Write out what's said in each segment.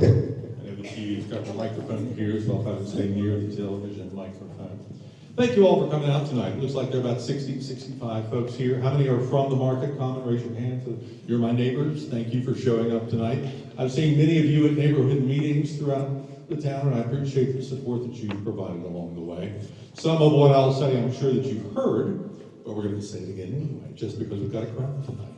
I know the TV's got the microphone here, so I'll have to stay near the television microphone. Thank you all for coming out tonight. It looks like there are about 60, 65 folks here. How many are from the Market Common? Raise your hand. So you're my neighbors. Thank you for showing up tonight. I've seen many of you at neighborhood meetings throughout the town, and I appreciate the support that you've provided along the way. Some of what I'll say I'm sure that you've heard, but we're going to say it again anyway, just because we've got a crowd tonight.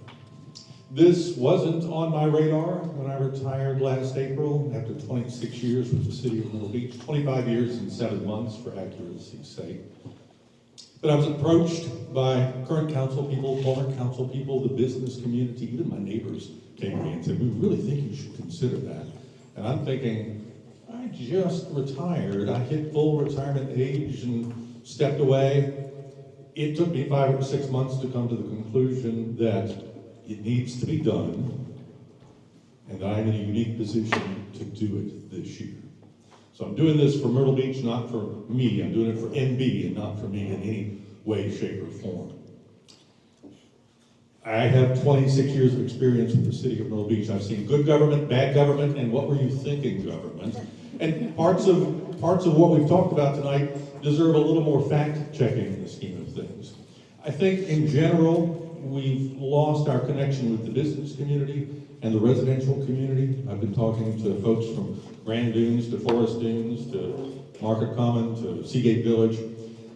This wasn't on my radar when I retired last April after 26 years with the city of Myrtle Beach, 25 years and 7 months for accuracy's sake. But I was approached by current council people, former council people, the business community, even my neighbors came to me and said, we really think you should consider that. And I'm thinking, I just retired. I hit full retirement age and stepped away. It took me 5 or 6 months to come to the conclusion that it needs to be done, and I'm in a unique position to do it this year. So I'm doing this for Myrtle Beach, not for me. I'm doing it for MB and not for me in any way, shape, or form. I have 26 years of experience with the city of Myrtle Beach. I've seen good government, bad government, and what were you thinking government. And parts of what we've talked about tonight deserve a little more fact-checking in the scheme of things. I think in general, we've lost our connection with the business community and the residential community. I've been talking to folks from Grand Dunes to Forest Dunes to Market Common to Seagate Village,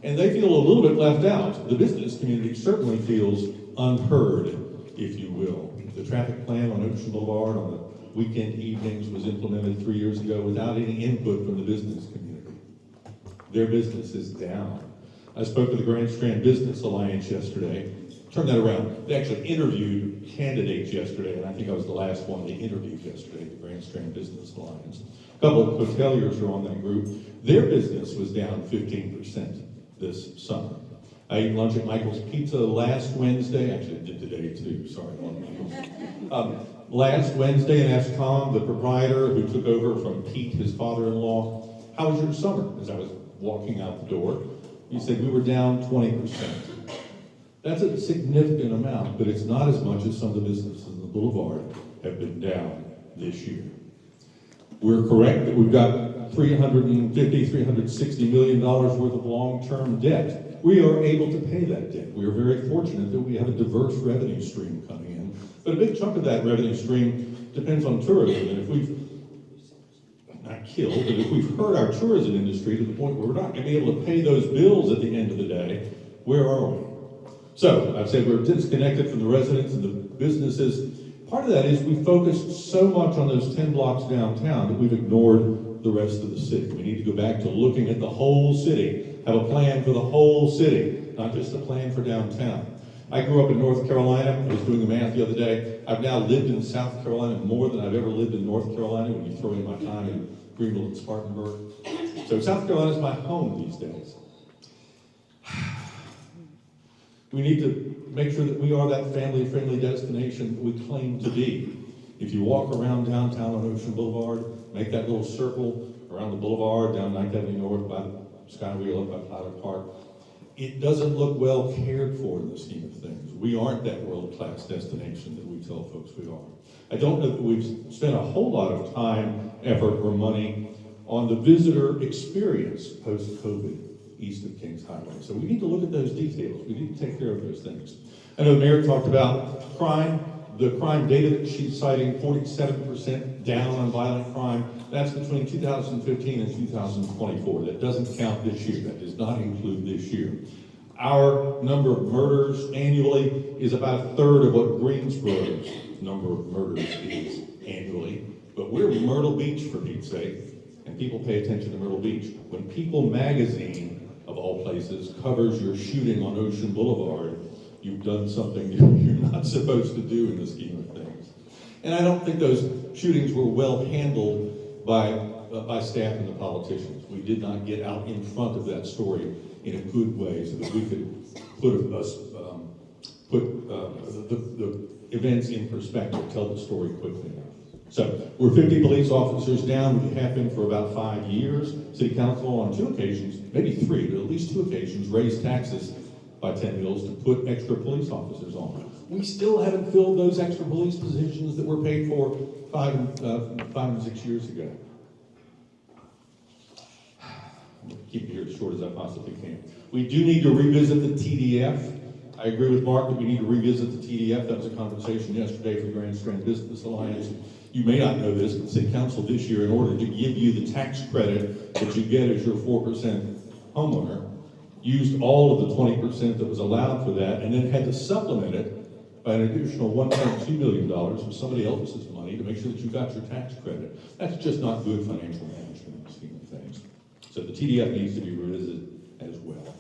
and they feel a little bit left out. The business community certainly feels unheard, if you will. The traffic plan on Ocean Boulevard on the weekend evenings was implemented 3 years ago without any input from the business community. Their business is down. I spoke to the Grand Strand Business Alliance yesterday. Turn that around. They actually interviewed candidates yesterday, and I think I was the last one they interviewed yesterday, the Grand Strand Business Alliance. A couple of hoteliers are on that group. Their business was down 15% this summer. I ate lunch at Michael's Pizza last Wednesday. Actually, I did today too. Sorry, last Wednesday, and asked Tom, the proprietor who took over from Pete, his father-in-law, how was your summer? As I was walking out the door, he said, we were down 20%. That's a significant amount, but it's not as much as some of the businesses in the boulevard have been down this year. We're correct that we've got $350, $360 million worth of long-term debt. We are able to pay that debt. We are very fortunate that we have a diverse revenue stream coming in, but a big chunk of that revenue stream depends on tourism, and if we've not killed, but if we've hurt our tourism industry to the point where we're not going to be able to pay those bills at the end of the day, where are we? So, I've said we're disconnected from the residents and the businesses. Part of that is we focused so much on those 10 blocks downtown that we've ignored the rest of the city. We need to go back to looking at the whole city, have a plan for the whole city, not just a plan for downtown. I grew up in North Carolina. I was doing the math the other day. I've now lived in South Carolina more than I've ever lived in North Carolina when you throw in my time in Greenville and Spartanburg. So South Carolina is my home these days. We need to make sure that we are that family-friendly destination that we claim to be. If you walk around downtown on Ocean Boulevard, make that little circle around the boulevard, down 9th Avenue North by the Skywheel up by Tyler Park, it doesn't look well cared for in the scheme of things. We aren't that world-class destination that we tell folks we are. I don't know that we've spent a whole lot of time, effort, or money on the visitor experience post-COVID east of Kings Highway. So we need to look at those details. We need to take care of those things. I know the mayor talked about crime. The crime data that she's citing, 47% down on violent crime. That's between 2015 and 2024. That doesn't count this year. That does not include this year. Our number of murders annually is about a third of what Greensboro's number of murders is annually. But we're Myrtle Beach, for Pete's sake, and people pay attention to Myrtle Beach. When People magazine, of all places, covers your shooting on Ocean Boulevard, you've done something you're not supposed to do in the scheme of things. And I don't think those shootings were well handled by staff and the politicians. We did not get out in front of that story in a good way so that we could put the events in perspective, tell the story quickly enough. So, we're 50 police officers down. We have been for about 5 years. City Council on 2 occasions, maybe 3, but at least 2 occasions, raised taxes by 10 Hills to put extra police officers on. We still haven't filled those extra police positions that were paid for 5 and 6 years ago. Keep it here as short as I possibly can. We do need to revisit the TDF. I agree with Mark that we need to revisit the TDF. That was a conversation yesterday for the Grand Strand Business Alliance. You may not know this, but City Council this year, in order to give you the tax credit that you get as your 4% homeowner, used all of the 20% that was allowed for that, and then had to supplement it by an additional $1.2 million from somebody else's money to make sure that you got your tax credit. That's just not good financial management in the scheme of things. So the TDF needs to be revisited as well.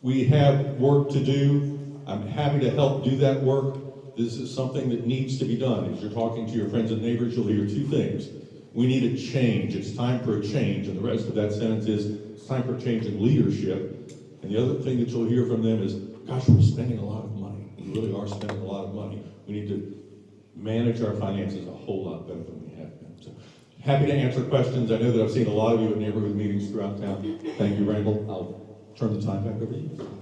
We have work to do. I'm happy to help do that work. This is something that needs to be done. As you're talking to your friends and neighbors, you'll hear two things. We need a change. It's time for a change. And the rest of that sentence is, it's time for a change in leadership. And the other thing that you'll hear from them is, gosh, we're spending a lot of money. We really are spending a lot of money. We need to manage our finances a whole lot better than we have been. So, happy to answer questions. I know that I've seen a lot of you at neighborhood meetings throughout town. Thank you, Randall. I'll turn the time back over to you.